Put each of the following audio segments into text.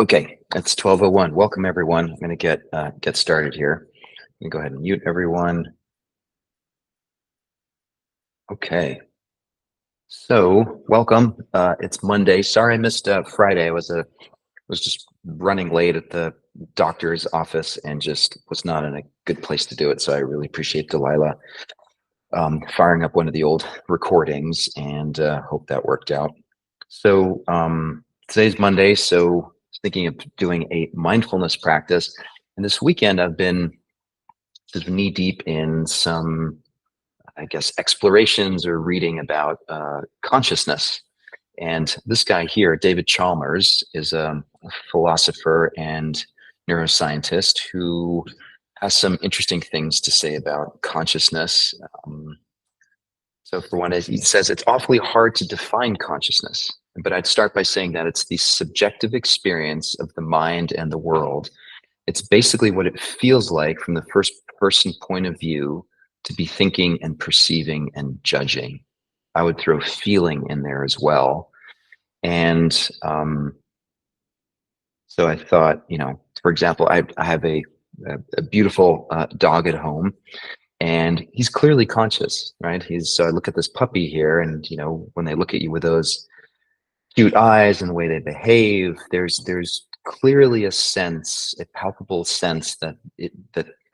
Okay, it's 12:01. Welcome everyone. I'm going to get started here. Let me go ahead and mute everyone. Okay. So, welcome. It's Monday. Sorry I missed Friday. I was just running late at the doctor's office and just was not in a good place to do it. So I really appreciate Delilah firing up one of the old recordings and hope that worked out. So today's Monday, so I was thinking of doing a mindfulness practice. And this weekend I've been sort of knee deep in some, I guess, explorations or reading about consciousness. And this guy here, David Chalmers, is a philosopher and neuroscientist who has some interesting things to say about consciousness. So for one, he says it's awfully hard to define consciousness, but I'd start by saying that it's the subjective experience of the mind and the world. It's basically what it feels like from the first person point of view to be thinking and perceiving and judging. I would throw feeling in there as well. And so I thought, for example, I have a beautiful dog at home, and he's clearly conscious, right? So I look at this puppy here, and when they look at you with those cute eyes and the way they behave, there's clearly a sense, a palpable sense that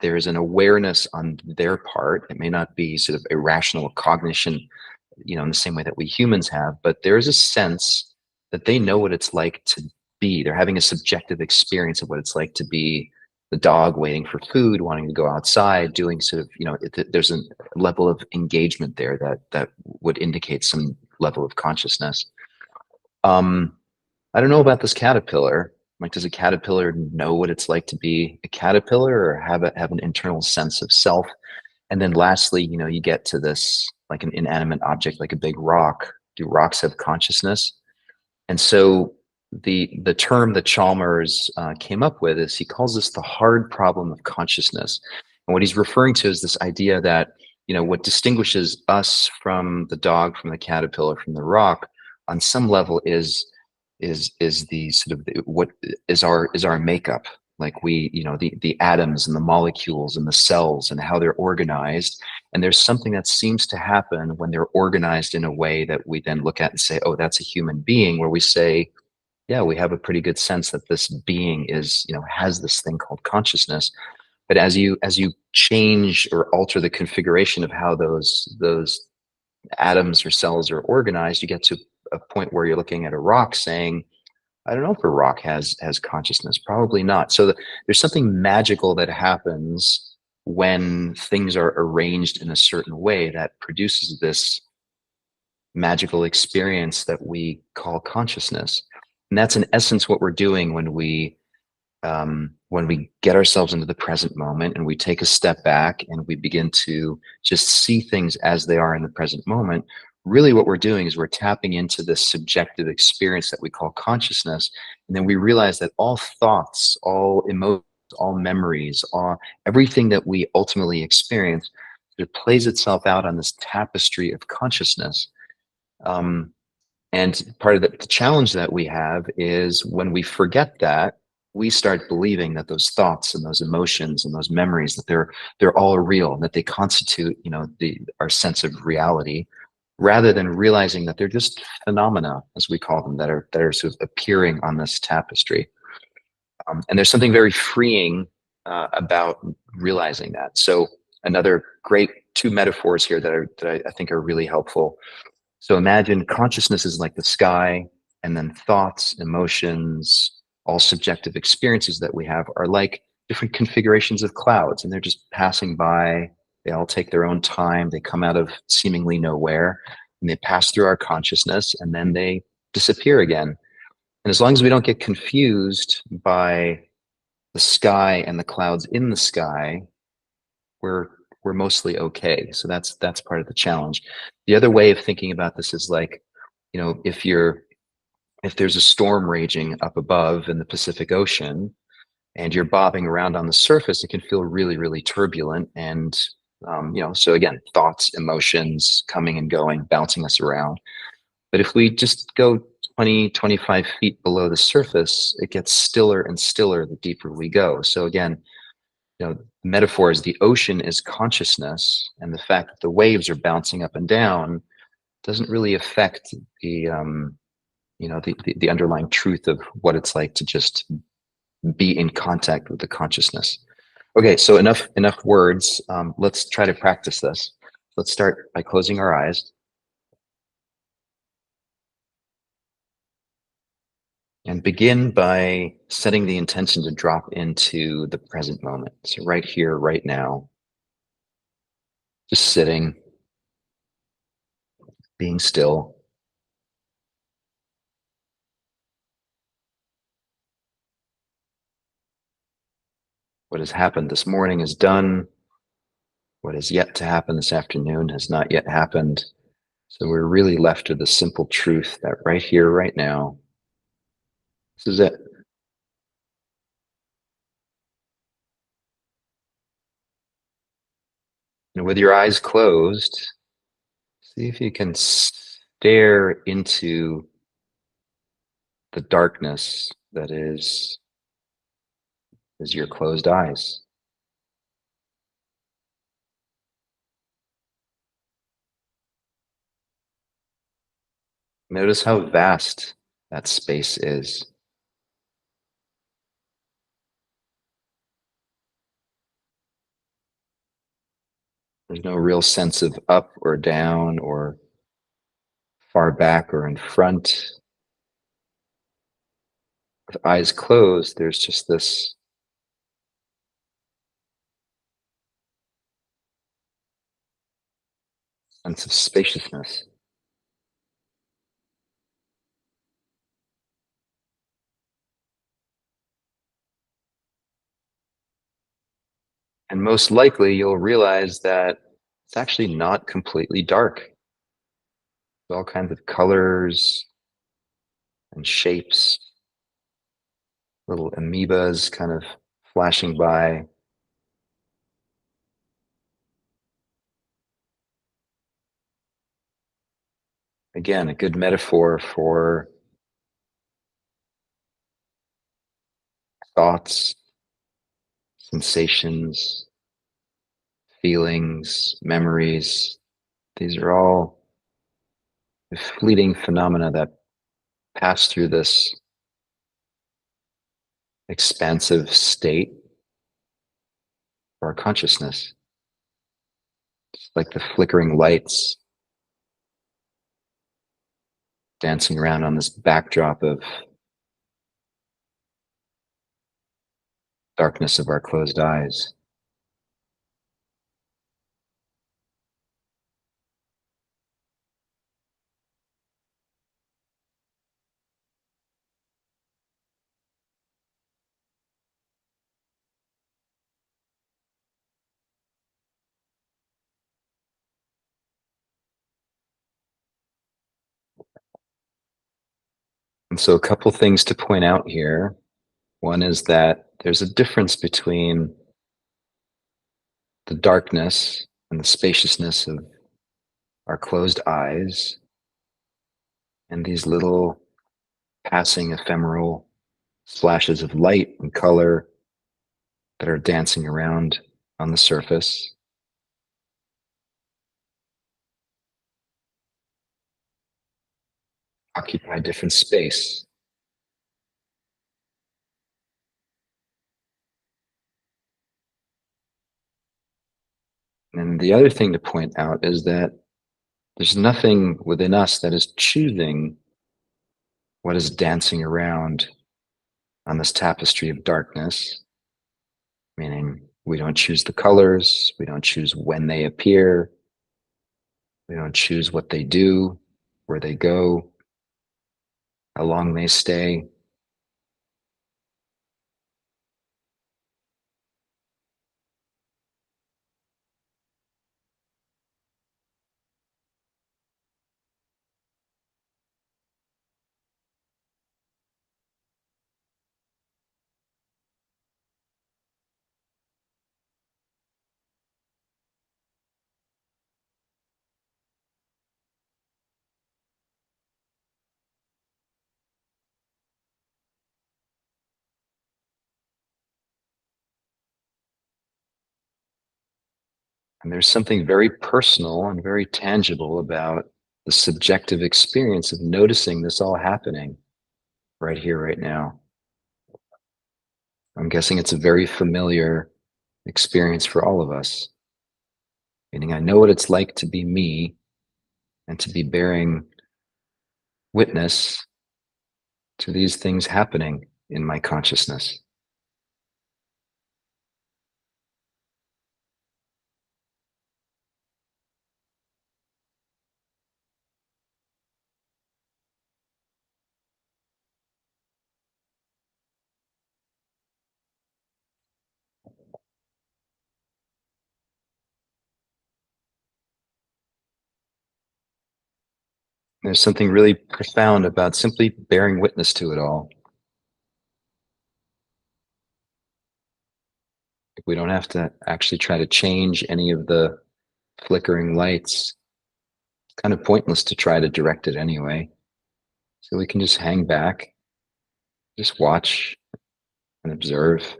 there is an awareness on their part. It may not be sort of irrational cognition, in the same way that we humans have, but there is a sense that they know what it's like to be. They're having a subjective experience of what it's like to be the dog waiting for food, wanting to go outside, doing sort of, there's a level of engagement there that would indicate some level of consciousness. I don't know about this caterpillar. Like, does a caterpillar know what it's like to be a caterpillar, or have an internal sense of self? And then lastly, you get to this, like an inanimate object, like a big rock. Do rocks have consciousness? And so the term that Chalmers came up with is, he calls this the hard problem of consciousness. And what he's referring to is this idea that, what distinguishes us from the dog, from the caterpillar, from the rock, on some level is the sort of what is our makeup. Like the atoms and the molecules and the cells and how they're organized. And there's something that seems to happen when they're organized in a way that we then look at and say, oh, that's a human being, where we say, yeah, we have a pretty good sense that this being has this thing called consciousness. But as you change or alter the configuration of how those atoms or cells are organized, you get to a point where you're looking at a rock saying, I don't know if a rock has consciousness. Probably not. So there's something magical that happens when things are arranged in a certain way that produces this magical experience that we call consciousness. And that's in essence what we're doing when we get ourselves into the present moment and we take a step back and we begin to just see things as they are in the present moment. Really what we're doing is we're tapping into this subjective experience that we call consciousness. And then we realize that all thoughts, all emotions, all memories, everything that we ultimately experience, it plays itself out on this tapestry of consciousness. And part of the challenge that we have is when we forget that, we start believing that those thoughts and those emotions and those memories, that they're all real, and that they constitute, our sense of reality, rather than realizing that they're just phenomena, as we call them, that are sort of appearing on this tapestry. And there's something very freeing about realizing that. So another great two metaphors here that I think are really helpful. So imagine consciousness is like the sky, and then thoughts, emotions, all subjective experiences that we have are like different configurations of clouds, and they're just passing by. They all take their own time. They come out of seemingly nowhere, and they pass through our consciousness, and then they disappear again. And as long as we don't get confused by the sky and the clouds in the sky, we're mostly okay. So that's part of the challenge. The other way of thinking about this is like, if there's a storm raging up above in the Pacific Ocean and you're bobbing around on the surface, it can feel really, really turbulent. And, so again, thoughts, emotions coming and going, bouncing us around. But if we just go 20, 25 feet below the surface, it gets stiller and stiller the deeper we go. So again, the metaphor is the ocean is consciousness, and the fact that the waves are bouncing up and down doesn't really affect the underlying truth of what it's like to just be in contact with the consciousness. Okay, so enough words. Let's try to practice this. Let's start by closing our eyes and begin by setting the intention to drop into the present moment. So right here, right now, just sitting, being still. What has happened this morning is done. What is yet to happen this afternoon has not yet happened. So we're really left with the simple truth that right here, right now, this is it. And with your eyes closed, see if you can stare into the darkness that is your closed eyes. Notice how vast that space is. There's no real sense of up or down or far back or in front. With eyes closed, there's just this sense of spaciousness. And most likely, you'll realize that it's actually not completely dark. There's all kinds of colors and shapes, little amoebas kind of flashing by. Again, a good metaphor for thoughts, sensations, feelings, memories. These are all fleeting phenomena that pass through this expansive state of our consciousness. It's like the flickering lights dancing around on this backdrop of darkness of our closed eyes. And so, a couple things to point out here. One is that there's a difference between the darkness and the spaciousness of our closed eyes and these little passing ephemeral flashes of light and color that are dancing around on the surface. Occupy different space. And the other thing to point out is that there's nothing within us that is choosing what is dancing around on this tapestry of darkness, meaning we don't choose the colors, we don't choose when they appear, we don't choose what they do, where they go, how long they stay. And there's something very personal and very tangible about the subjective experience of noticing this all happening right here, right now. I'm guessing it's a very familiar experience for all of us. Meaning, I know what it's like to be me and to be bearing witness to these things happening in my consciousness. There's something really profound about simply bearing witness to it all. We don't have to actually try to change any of the flickering lights. It's kind of pointless to try to direct it anyway. So we can just hang back, just watch and observe.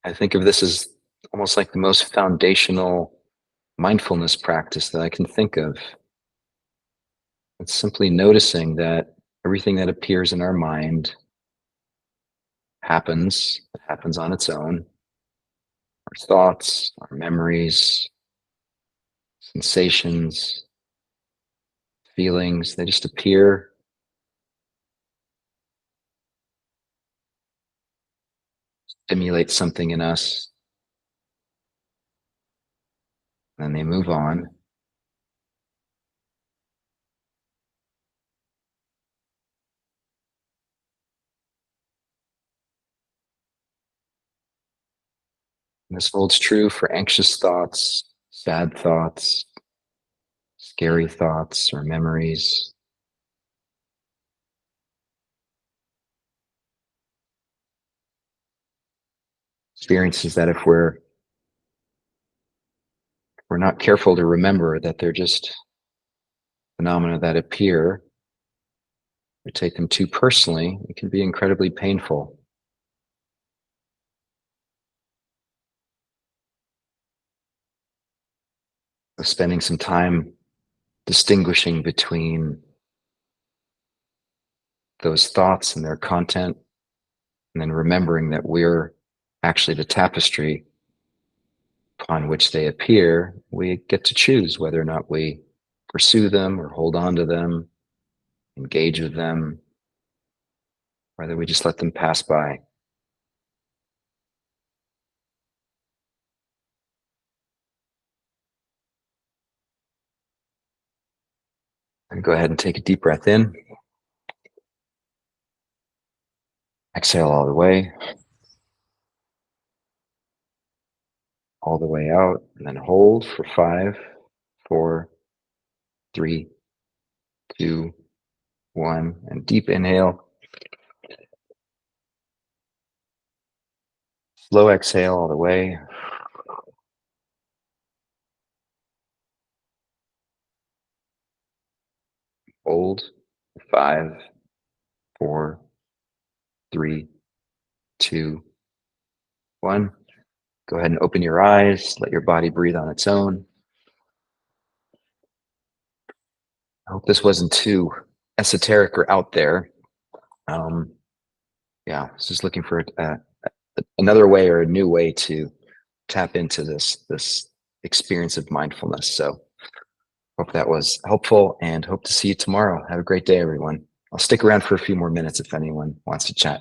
I think of this as almost like the most foundational mindfulness practice that I can think of. It's simply noticing that everything that appears in our mind happens on its own. Our thoughts, our memories, sensations, feelings, they just appear, stimulate something in us, and then they move on. And this holds true for anxious thoughts, sad thoughts, scary thoughts, or memories. Experiences that if we're not careful to remember that they're just phenomena that appear, we take them too personally, it can be incredibly painful. So spending some time distinguishing between those thoughts and their content, and then remembering that we're actually the tapestry upon which they appear, we get to choose whether or not we pursue them or hold on to them, engage with them, whether we just let them pass by. And go ahead and take a deep breath in. Exhale all the way out, and then hold for 5, 4, 3, 2, 1, and deep inhale. Slow exhale all the way. Hold. 5, 4, 3, 2, 1. Go ahead and open your eyes. Let your body breathe on its own. I hope this wasn't too esoteric or out there. Yeah, I was just looking for another way or a new way to tap into this experience of mindfulness. So hope that was helpful and hope to see you tomorrow. Have a great day, everyone. I'll stick around for a few more minutes if anyone wants to chat.